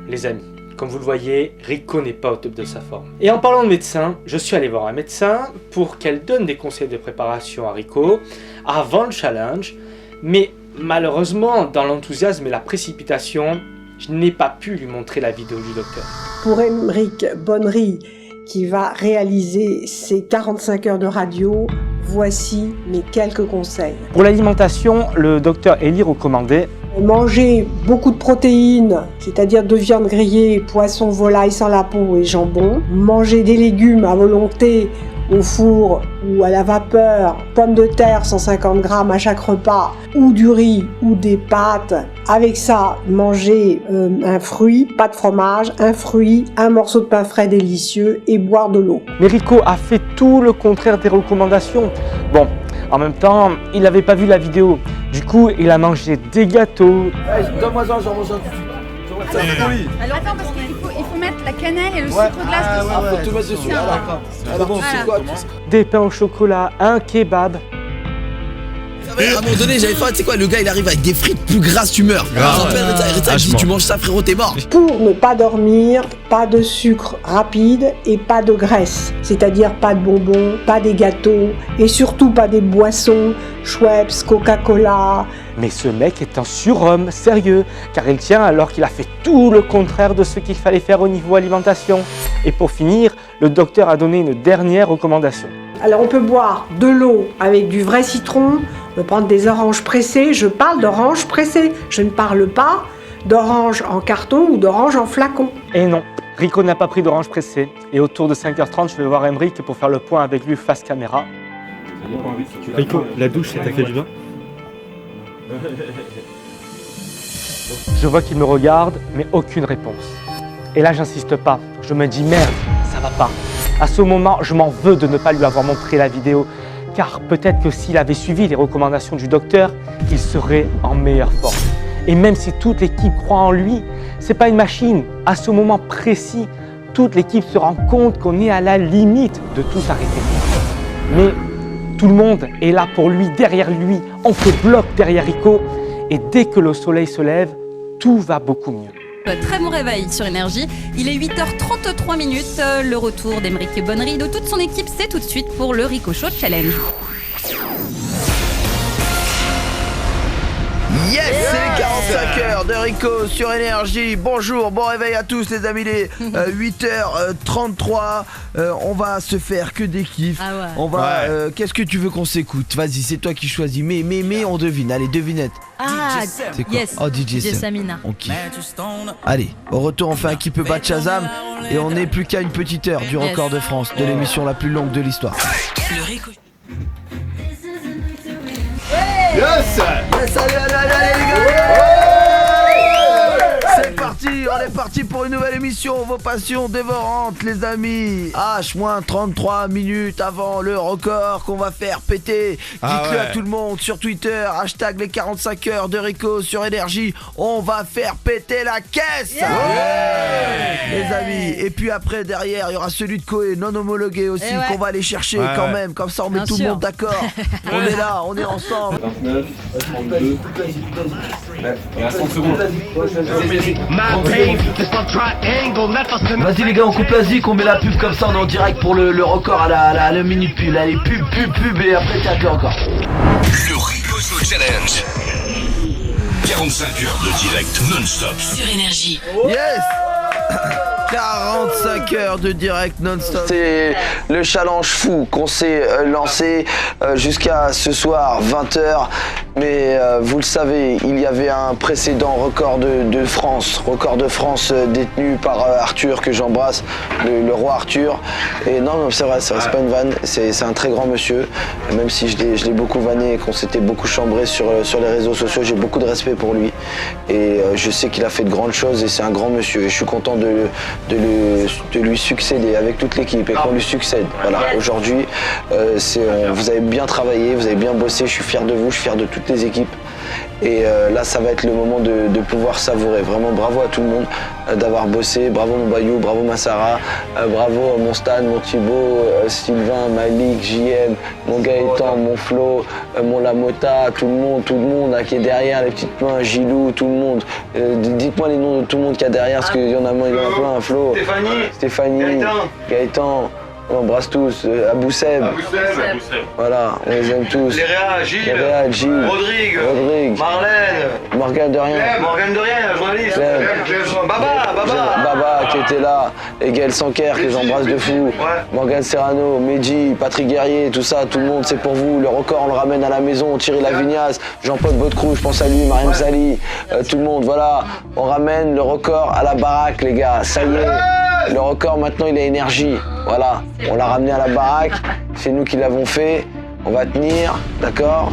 les amis, Comme vous le voyez, Rico n'est pas au top de sa forme. Et en parlant de médecin, je suis allé voir un médecin pour qu'elle donne des conseils de préparation à Rico avant le challenge. Mais malheureusement, dans l'enthousiasme et la précipitation, je n'ai pas pu lui montrer la vidéo du docteur. Pour Aymeric Bonnery, qui va réaliser ses 45 heures de radio, voici mes quelques conseils. Pour l'alimentation, le docteur Elie recommandait manger beaucoup de protéines, c'est-à-dire de viande grillée, poisson, volaille sans la peau et jambon. Manger des légumes à volonté au four ou à la vapeur, pommes de terre 150 grammes à chaque repas, ou du riz ou des pâtes. Avec ça, manger un fruit, pas de fromage, un fruit, un morceau de pain frais délicieux et boire de l'eau. Mais Rico a fait tout le contraire des recommandations. Bon, en même temps, il n'avait pas vu la vidéo. Du coup, il a mangé des gâteaux. Hey, donne-moi-en, j'en mange un tout de suite. Alors attends, parce qu'il faut mettre la cannelle et le sucre glace dessus. Faut tout mettre dessus. Alors bon, c'est quoi des pains au chocolat, un kebab. À un moment donné, j'avais faim, tu sais quoi, le gars il arrive avec des frites plus grasses, tu meurs. Je dis, tu manges ça, frérot, t'es mort. Pour ne pas dormir, pas de sucre rapide et pas de graisse. C'est-à-dire pas de bonbons, pas des gâteaux et surtout pas des boissons, Schweppes, Coca-Cola. Mais ce mec est un surhomme, sérieux, car il tient alors qu'il a fait tout le contraire de ce qu'il fallait faire au niveau alimentation. Et pour finir, le docteur a donné une dernière recommandation. Alors on peut boire de l'eau avec du vrai citron, on peut prendre des oranges pressées, je parle d'oranges pressées, je ne parle pas d'oranges en carton ou d'oranges en flacon. Et non, Rico n'a pas pris d'orange pressée. Et autour de 5h30, je vais voir Aymeric pour faire le point avec lui face caméra. Rico, la douche, ça t'a fait du bien? Je vois qu'il me regarde, mais aucune réponse. Et là, j'insiste pas. Je me dis merde, ça va pas. À ce moment, je m'en veux de ne pas lui avoir montré la vidéo, car peut-être que s'il avait suivi les recommandations du docteur, il serait en meilleure forme. Et même si toute l'équipe croit en lui, c'est pas une machine. À ce moment précis, toute l'équipe se rend compte qu'on est à la limite de tout arrêter. Mais tout le monde est là pour lui, derrière lui. On fait bloc derrière Rico. Et dès que le soleil se lève, tout va beaucoup mieux. Très bon réveil sur Énergie. Il est 8h33 minutes. Le retour d'Aymeric Bonnery de toute son équipe, c'est tout de suite pour le Rico Show Challenge. Yes, c'est les 45 heures de Rico sur Énergie. Bonjour, bon réveil à tous les amis, les 8h33. On va se faire que des kiffs. Ah ouais. On va. Qu'est-ce que tu veux qu'on s'écoute? Vas-y, c'est toi qui choisis. Mais on devine. Allez, devinette. Ah, c'est quoi? yes. Oh, DJ Samina. On kiffe. Allez, au retour, on fait un qui peut battre Shazam. Et on n'est plus qu'à une petite heure du record de France, de l'émission la plus longue de l'histoire. Le Rico. Yes, allez les gars. C'est parti, on est parti pour une nouvelle émission, vos passions dévorantes les amis. H-33 minutes avant le record qu'on va faire péter. Dites-le à tout le monde sur Twitter, hashtag les 45 heures de Rico sur Énergie. On va faire péter la caisse, les amis. Et puis après derrière, il y aura celui de Koé non homologué aussi qu'on va aller chercher quand même. Comme ça on met tout le monde d'accord. On est là, on est ensemble. 29, 32. Il reste 30 secondes. Vas-y les gars, on coupe la zik, on met la pub comme ça, on est en direct pour le record à la minute pub. Allez, pub et après t'as que encore. Le Rico Show Challenge. 45 heures de direct non-stop. Sur Énergie. Yes. 45 heures de direct non-stop. C'est le challenge fou qu'on s'est lancé jusqu'à ce soir 20h. Mais vous le savez, il y avait un précédent record de France détenu par Arthur, que j'embrasse, le roi Arthur. Et non, c'est vrai, c'est pas une vanne, c'est un très grand monsieur. Même si je l'ai beaucoup vanné et qu'on s'était beaucoup chambré sur les réseaux sociaux, j'ai beaucoup de respect pour lui. Et je sais qu'il a fait de grandes choses et c'est un grand monsieur. Et je suis content de lui succéder avec toute l'équipe et qu'on lui succède. Voilà, aujourd'hui, vous avez bien travaillé, vous avez bien bossé, je suis fier de vous, je suis fier de toutes les équipes. Et là, ça va être le moment de pouvoir savourer. Vraiment, bravo à tout le monde. d'avoir bossé. Bravo mon Bayou, bravo ma Sarah, bravo mon Stan, mon Thibaut, Sylvain, Malik, JM, mon Gaëtan, mon Flo, mon Lamota, tout le monde là, qui est derrière, les petites mains, Gilou, tout le monde. Dites-moi les noms de tout le monde qu'il y a derrière, parce qu'il y en a plein, Flo, Stéphanie, Gaëtan. On embrasse tous, Abou Seb. Voilà, on les aime tous. Les Réa, Gilles, Rodrigue, Marlène, Morgane de rien, la journaliste, Baba qui était là, et Gaël Sanker que j'embrasse de fou, Morgane Serrano, Mehdi, Patrick Guerrier, tout ça, tout le monde c'est pour vous. Le record on le ramène à la maison, Thierry Lavignasse, Jean-Paul Baudecroux, je pense à lui, Mariam Zali, tout le monde, voilà. On ramène le record à la baraque les gars, ça y est. Le record maintenant il a énergie, voilà, on l'a ramené à la baraque, c'est nous qui l'avons fait, on va tenir, d'accord ?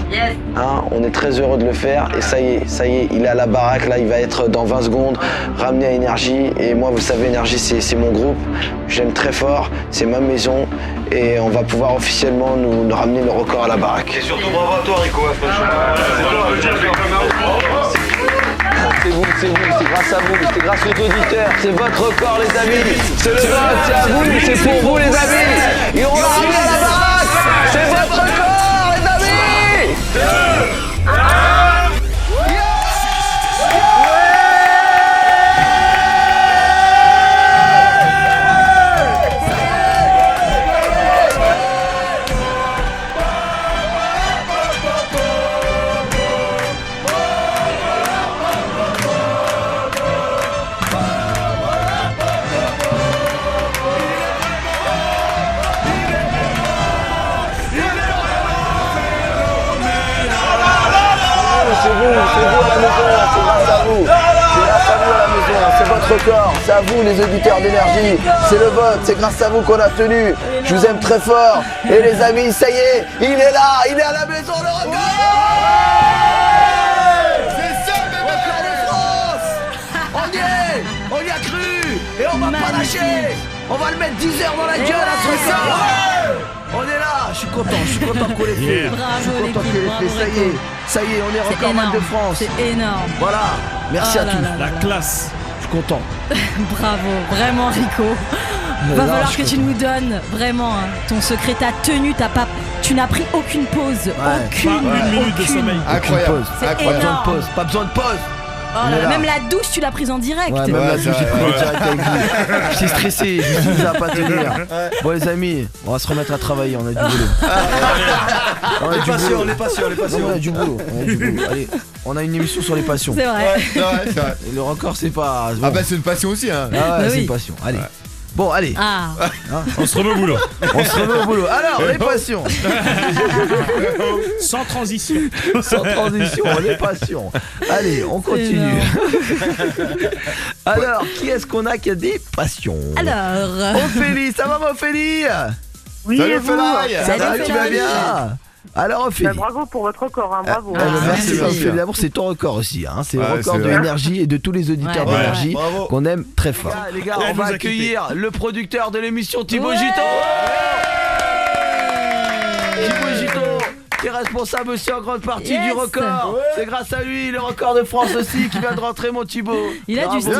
Hein, on est très heureux de le faire et ça y est, il est à la baraque, là il va être dans 20 secondes, ramené à Énergie et moi vous savez Énergie c'est mon groupe, j'aime très fort, c'est ma maison et on va pouvoir officiellement nous ramener le record à la baraque. Et surtout bravo à toi Rico, franchement. C'est grâce à vous, c'est grâce aux auditeurs, c'est votre record les amis, c'est le vote, c'est à vous, c'est pour vous les amis, et on l'a ramené à la baraque, c'est votre record les amis. 2, 1. Record, c'est à vous les auditeurs d'Énergie, c'est le vote, c'est grâce à vous qu'on a tenu, je vous aime très fort, et les amis, ça y est, il est là, il est à la maison, le record. C'est ça, record de France. On y a cru, et on va pas lâcher, on va le mettre 10 heures dans la gueule à ce record. On est là, je suis content qu'on l'ait fait, je suis content qu'on l'ait fait, ça y est, on est recordman de France. C'est énorme. Voilà, merci à tous. La classe. Content. Bravo, vraiment Rico. Va falloir que tu nous donnes vraiment ton secret, ta tenue, tu n'as pris aucune pause. Aucune minute de sommeil. Incroyable. Pas besoin de pause. Oh là là, même la douche, tu l'as prise en direct. Ouais, même la douche, j'ai pris en direct avec vous. J'étais stressé, je me suis dit, ça va pas tenir. Bon, les amis, on va se remettre à travailler, on a du boulot. On est patient. On a du boulot. Allez, on a une émission sur les passions. C'est vrai. C'est vrai. Et le record, c'est pas. Ah, bah, c'est une passion aussi, hein. Ah, ouais, c'est une passion. Allez. Bon, allez. On se remet au boulot. Alors, les passions. Sans transition, les passions. Allez, on continue. Alors, qui est-ce qu'on a qui a des passions? Alors, Ophélie, ça va ma Ophélie? Oui, salut Ophélie. Ça va, tu vas bien? Alors Ophélie. Bravo pour votre record, bravo. Merci Ophélie, d'abord c'est ton record aussi, c'est le record de Énergie et de tous les auditeurs d'Énergie qu'on aime très fort. Les gars, on va accueillir le producteur de l'émission Thibaut Giton. Thibaut Giton qui est responsable aussi en grande partie du record. C'est grâce à lui, le record de France aussi qui vient de rentrer mon Thibaut. Il a du style,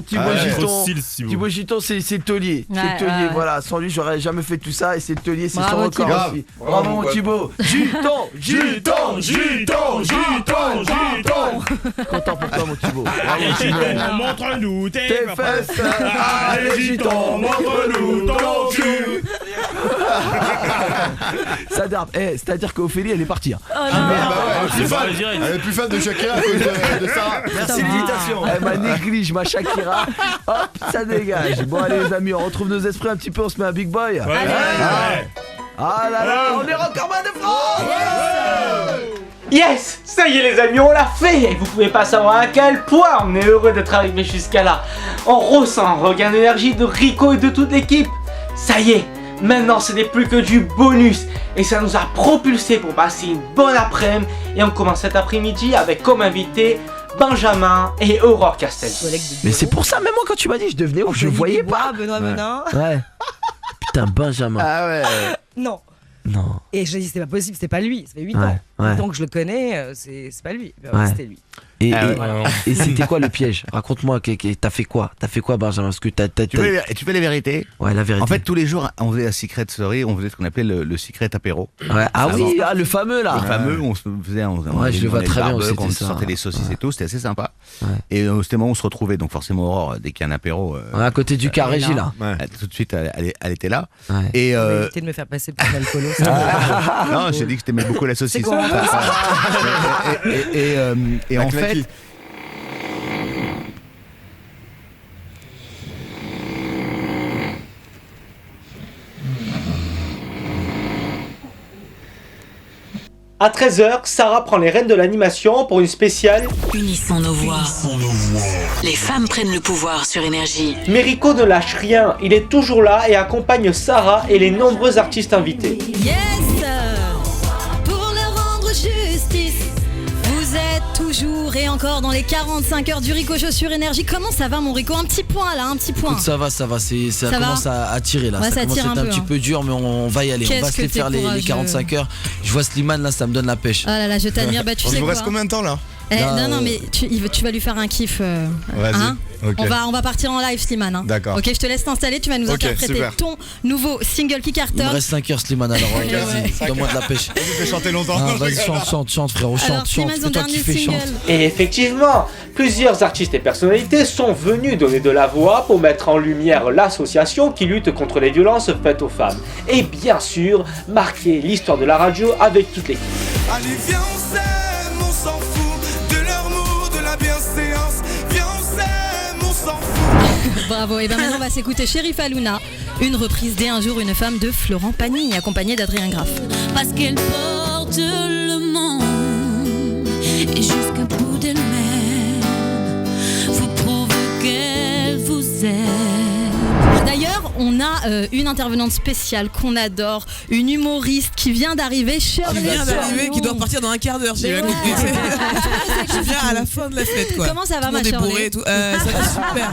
Thibaut Giton. Thibaut Giton, c'est le taulier. C'est le taulier, voilà. Sans lui, j'aurais jamais fait tout ça et c'est le taulier, c'est son record aussi. Bravo mon Thibaut. Giton. Content pour toi mon Thibaut. Allez Giton, montre-nous tes fesses. Allez Giton, montre-nous ton cul. Ça dérape. C'est-à-dire qu'Ophélie elle est partie. Elle est plus fan de Shakira à cause de ça. Merci l'invitation. Elle m'a néglige ma Shakira. Hop, ça dégage. Bon allez les amis, on retrouve nos esprits un petit peu, on se met un big boy. Ah là là, on est recordman de France. Yes! Ça y est les amis, on l'a fait! Et vous pouvez pas savoir à quel point on est heureux d'être arrivé jusqu'à là. On ressent un regain d'énergie de Rico et de toute l'équipe. Ça y est, maintenant ce n'est plus que du bonus. Et ça nous a propulsé pour passer une bonne après-midi. Et on commence cet après-midi avec comme invité Benjamin et Aurore Castel. Mais c'est pour ça, même moi quand tu m'as dit je devenais ouf, je voyais pas. Benoît Menin. Ouais. Putain, Benjamin. Ah ouais. Non. Non. Et je dis c'est pas possible, c'est pas lui, ça fait 8 ans. Donc je le connais, c'est pas lui. C'était lui. Et c'était quoi le piège? Raconte-moi, t'as fait quoi? Benjamin? Parce que tu fais les vérités? Ouais, la vérité. En fait, tous les jours, on faisait la secret story, on faisait ce qu'on appelait le secret apéro. Ouais. Ah oui, le fameux là. Le fameux, on se faisait, je le vois très bien, on sortait les saucisses et tout, c'était assez sympa. Et c'était le moment où on se retrouvait, donc forcément Aurore, dès qu'il y a un apéro. À côté du carré J là. Tout de suite, elle était là. Et éviter de me faire passer pour l'alcoolo. Non, j'ai dit que t'aimais beaucoup la saucisse. Et en fait. À 13h, Sarah prend les rênes de l'animation pour une spéciale Unissons nos voix. Les femmes prennent le pouvoir sur Énergie. Mais Rico ne lâche rien, il est toujours là et accompagne Sarah et les nombreux artistes invités. Yes! Pour leur rendre justice, vous êtes toujours et encore dans les 45 heures du Rico Show sur Énergie. Comment ça va mon Rico? Un petit point là, un petit point. Écoute, ça va, ça commence à tirer là. Ouais, ça commence à être un petit peu dur, mais on va y aller. On va se les faire les 45 heures. Je vois Slimane là, ça me donne la pêche. Ah là là, je t'admire. Bah, tu sais quoi. Il vous reste combien de temps là? Non mais tu vas lui faire un kiff. Vas-y. Hein, okay. on va partir en live Slimane. Hein. D'accord. Ok, je te laisse t'installer. Tu vas nous interpréter ton nouveau single qui cartonne. Il me reste 5 heures Slimane alors. Vas-y, donne-moi de la pêche. Vas-y, fais chanter longtemps. Vas-y, chante frérot, chante. Fais-toi kiffer, chante. Et effectivement, plusieurs artistes et personnalités sont venus donner de la voix pour mettre en lumière l'association qui lutte contre les violences faites aux femmes. Et bien sûr, marquer l'histoire de la radio avec toute l'équipe. Allez, viens, on s'aime, on s'en fout de leur mot, de la bienséance. Viens, on s'aime, on s'en fout. Bravo, et bien maintenant on va s'écouter Chérif Alouna, une reprise dès un jour une femme de Florent Pagny, accompagnée d'Adrien Graff. Parce qu'elle porte le monde et jusqu'à bout d'elle-même vous prouve qu'elle vous aime. D'ailleurs, on a une intervenante spéciale qu'on adore, une humoriste qui vient d'arriver, qui doit partir dans un quart d'heure. Je viens à la fin de la fête, quoi. Comment ça va, ma Shirley? Ça va super.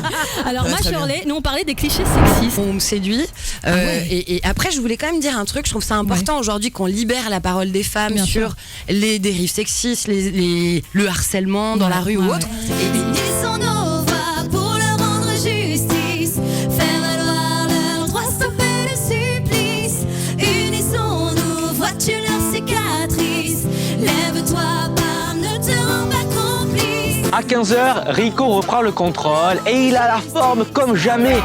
Alors, ma Shirley, nous on parlait des clichés sexistes. On me séduit. Et après, je voulais quand même dire un truc. Je trouve ça important aujourd'hui qu'on libère la parole des femmes sur les dérives sexistes, le harcèlement dans la rue ou autre. Unissons nos voix pour leur rendre justice, faire valoir leurs droits, stopper le supplice. Unissons nos voix, tue leurs cicatrices. Lève-toi, pas, ne te rends pas complice. À 15h, Rico reprend le contrôle et il a la forme comme jamais.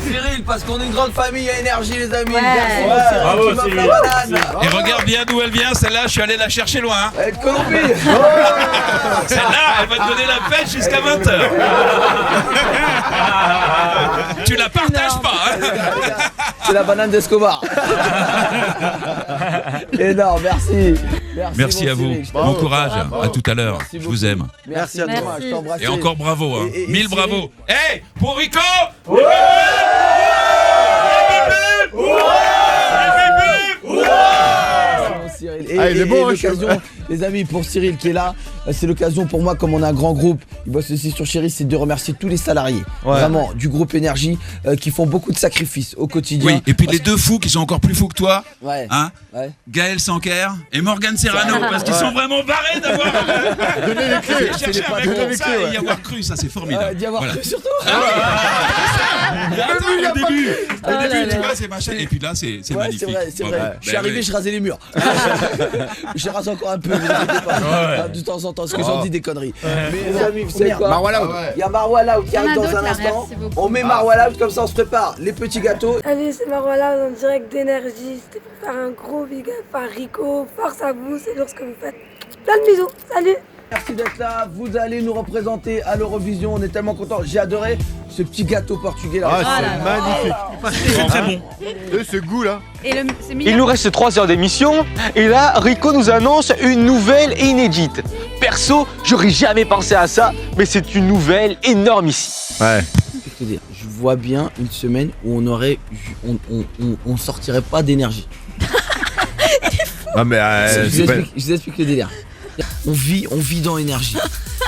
Cyril, parce qu'on est une grande famille à Énergie, les amis. Bravo, Cyril. Et regarde bien d'où elle vient, celle-là, je suis allé la chercher loin. Hein. Elle est de Colombie. Celle-là, elle va te donner la pêche jusqu'à 20h. Tu la partages pas. Hein. C'est la banane d'Escobar. Énorme, merci. Merci à vous. Bon courage. À tout à l'heure. Je vous aime. Merci à toi. Je t'embrasse. Et encore bravo. Hein. 1000 bravo. Hey, pour Rico. Et l'occasion, les amis, pour Cyril qui est là, c'est l'occasion pour moi, comme on a un grand groupe, il bosse aussi sur Chéri, c'est de remercier tous les salariés, vraiment, du groupe Énergie, qui font beaucoup de sacrifices au quotidien. Oui, et puis les deux fous qui sont encore plus fous que toi, hein, Gaël Sanker et Morgan Serrano, parce qu'ils sont vraiment barrés d'avoir donné les clés. cherché un mec comme ça et y avoir cru, ça c'est formidable. D'y avoir cru surtout. Au début, tu vois, c'est machin, et puis là, c'est magnifique. C'est vrai. Je suis arrivé, je rasais les murs. Je rase encore un peu, vous inquiétez pas. De temps en temps, parce que j'en dis des conneries. Mais les amis, vous savez quoi? Marwa Loud. Il y a Marwa Loud qui arrive dans un instant. On met Marwa Loud, comme ça on se prépare. Les petits gâteaux. Salut, c'est Marwa Loud en direct d'Énergie. C'était pour faire un gros big up à Rico. Force à vous, c'est lourd ce que vous faites. Plein de bisous, salut. Merci d'être là, vous allez nous représenter à l'Eurovision, on est tellement contents, j'ai adoré ce petit gâteau portugais là. Ah, c'est magnifique. C'est très bon. Et ce goût là. Et c'est mignon. Il nous reste 3 heures d'émission et là, Rico nous annonce une nouvelle inédite. Perso, j'aurais jamais pensé à ça, mais c'est une nouvelle énorme ici. Ouais. Je vois bien une semaine où on sortirait pas d'énergie. Non mais je vous explique le délire. On vit dans l'énergie.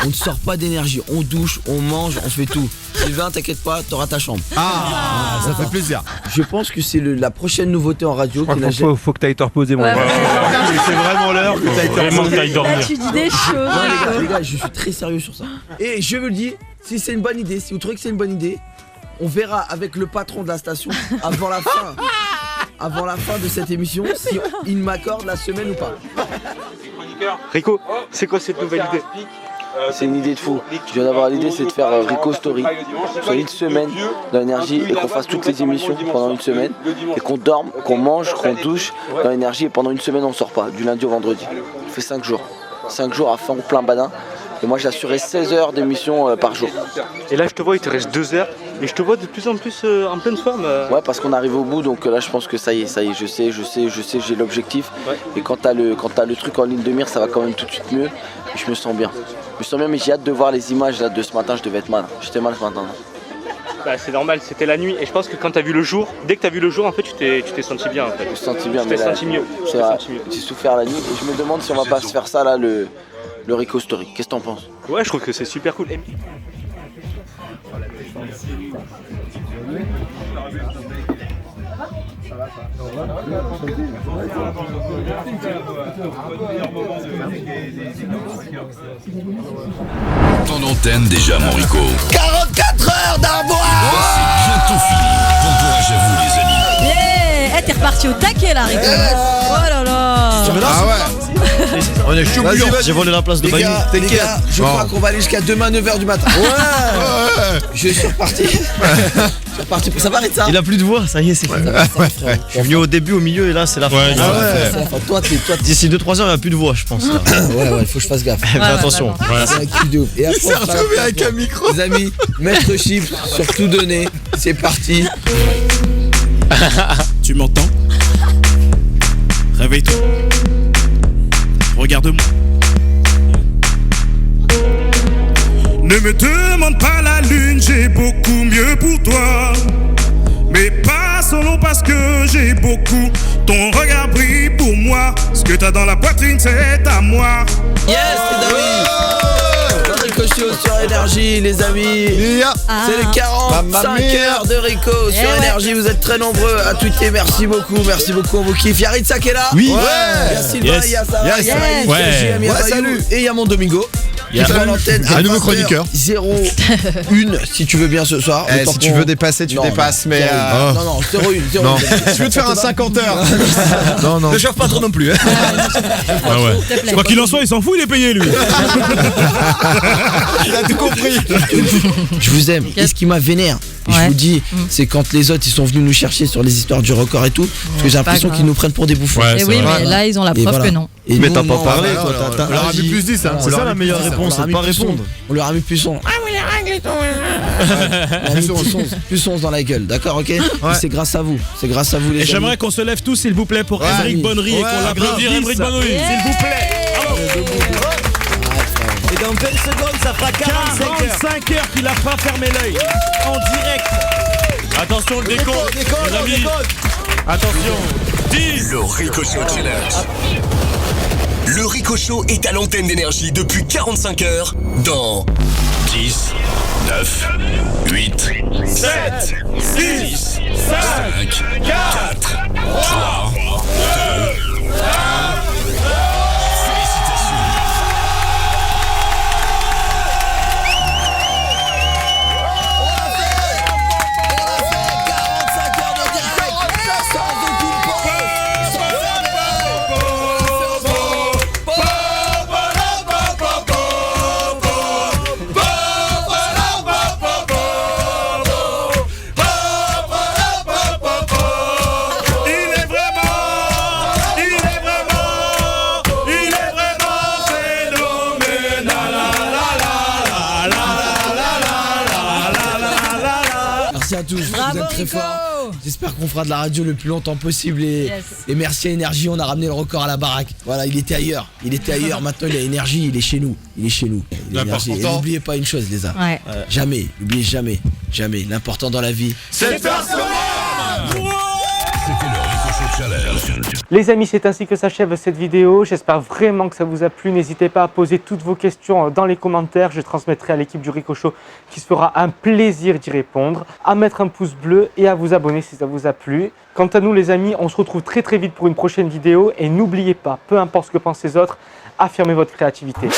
On ne sort pas d'énergie. On douche, on mange, on fait tout. Sylvain, t'inquiète pas, t'auras ta chambre. Ah, ça fait plaisir. Je pense que c'est la prochaine nouveauté en radio. Faut que t'ailles te reposer, mon gars. C'est vraiment l'heure que t'ailles te reposer. dormir. Tu dis des choses. Les gars, je suis très sérieux sur ça. Et je vous le dis, si c'est une bonne idée, si vous trouvez que c'est une bonne idée, on verra avec le patron de la station avant la fin de cette émission si il m'accorde la semaine ou pas. Rico, c'est quoi cette nouvelle idée? C'est une idée de fou. Je viens d'avoir l'idée, c'est de faire Rico Story sur une semaine dans l'énergie et qu'on fasse toutes les émissions pendant une semaine et qu'on dorme, qu'on mange, qu'on douche dans l'énergie et pendant une semaine on sort pas, du lundi au vendredi. On fait 5 jours. 5 jours à fond plein badin. Et moi j'assurais 16 heures d'émission par jour. Et là je te vois, il te reste 2 heures et je te vois de plus en plus en pleine forme. Ouais, parce qu'on arrive au bout, donc là je pense que ça y est, je sais, j'ai l'objectif. Ouais. Et quand t'as le truc en ligne de mire, ça va quand même tout de suite mieux. Et je me sens bien. Mais j'ai hâte de voir les images là, de ce matin, je devais être mal. J'étais mal ce matin. Bah, c'est normal, c'était la nuit et je pense que quand t'as vu le jour, dès que t'as vu le jour en fait tu t'es senti bien en fait. Je me suis senti bien, tu t'es senti mieux. J'ai souffert la nuit et je me demande si on va pas se faire ça là, le Rico Story. Qu'est-ce que t'en penses? Ouais, je trouve que c'est super cool. Ton antenne déjà, mon Rico. 44 heures d'armoire. C'est bientôt fini. Bon courage à vous, les amis. Yeah. T'es reparti au taquet là, Rico. Oh là là. Ah ouais. On est chaud bouillant. J'ai volé la place de Bayou. Les gars, je crois qu'on va aller jusqu'à demain 9h du matin. Ouais. Je suis reparti. Ça va arrêter ça. Il a plus de voix, ça y est, c'est fini. Je suis venu au début, au milieu et là c'est la fin. Toi, d'ici 2-3 heures, il n'y a plus de voix, je pense. Ouais, il faut que je fasse gaffe. Fais attention. C'est un cul de ouf. Et il s'est retrouvé avec un micro. Les amis, maître chiffre sur tout donné. C'est parti. Tu m'entends? Réveille-toi. Regarde-moi. Ne me demande pas la lune, j'ai beaucoup mieux pour toi. Mais pas solo parce que j'ai beaucoup. Ton regard brille pour moi. Ce que t'as dans la poitrine, c'est à moi. Yes, les amis. Rico Show sur Énergie, les amis. C'est les 45 heures de Rico sur Énergie. Vous êtes très nombreux à tweeter. Merci beaucoup, on vous kiffe. Y'a Ritza qui est là. Oui. Il y a Sylvain, il y a Sarah, il y a Maïs, il y a salut. Et il y a mon Domingo. Un nouveau chroniqueur. 0-1 si tu veux bien ce soir. Si tu veux dépasser, tu dépasses, mais. Non, 0-1. Non. Si tu veux te faire un 50 heures. Non. Ne chauffe pas trop non plus. Quoi qu'il en soit, il s'en fout, il est payé lui. Il a tout compris. Je vous aime. Et ce qui m'a vénère, je vous dis, c'est quand les autres ils sont venus nous chercher sur les histoires du record et tout, parce que j'ai l'impression qu'ils nous prennent pour des bouffons. Et oui, mais là ils ont la preuve que non. Mais t'as pas parlé, toi. On leur a mis plus 10. C'est ça la meilleure réponse, c'est de pas répondre. On leur a mis plus son. Ah oui, les règles plus 11 dans la gueule, d'accord, ok. C'est grâce à vous, les amis. Et j'aimerais qu'on se lève tous, s'il vous plaît, pour Émeric Bonnery et qu'on l'applaudisse. Émeric Bonnery, s'il vous plaît. Et dans 20 secondes, ça fera 45 heures qu'il a pas fermé l'œil. En direct. Attention, le décompte, les amis. Attention. 10. Le Rico Show Challenge. Le Rico Show est à l'antenne d'Énergie depuis 45 heures dans 10, 9, 8, 7, 6, 5, 4, 3, 2, 1. Il est vraiment à tous. Bravo, vous êtes très Rico. forts. J'espère qu'on fera de la radio le plus longtemps possible et merci à Énergie, on a ramené le record à la baraque. Voilà, il était ailleurs. Maintenant il a Énergie, il est chez nous. Il est Énergie. Et n'oubliez pas une chose, les amis. Jamais, n'oubliez jamais, l'important dans la vie, c'est faire ce moment. C'était le Rico Show Challenge. Les amis, c'est ainsi que s'achève cette vidéo. J'espère vraiment que ça vous a plu. N'hésitez pas à poser toutes vos questions dans les commentaires. Je transmettrai à l'équipe du Rico Show qui se fera un plaisir d'y répondre. À mettre un pouce bleu et à vous abonner si ça vous a plu. Quant à nous les amis, on se retrouve très vite pour une prochaine vidéo. Et n'oubliez pas, peu importe ce que pensent les autres, affirmez votre créativité.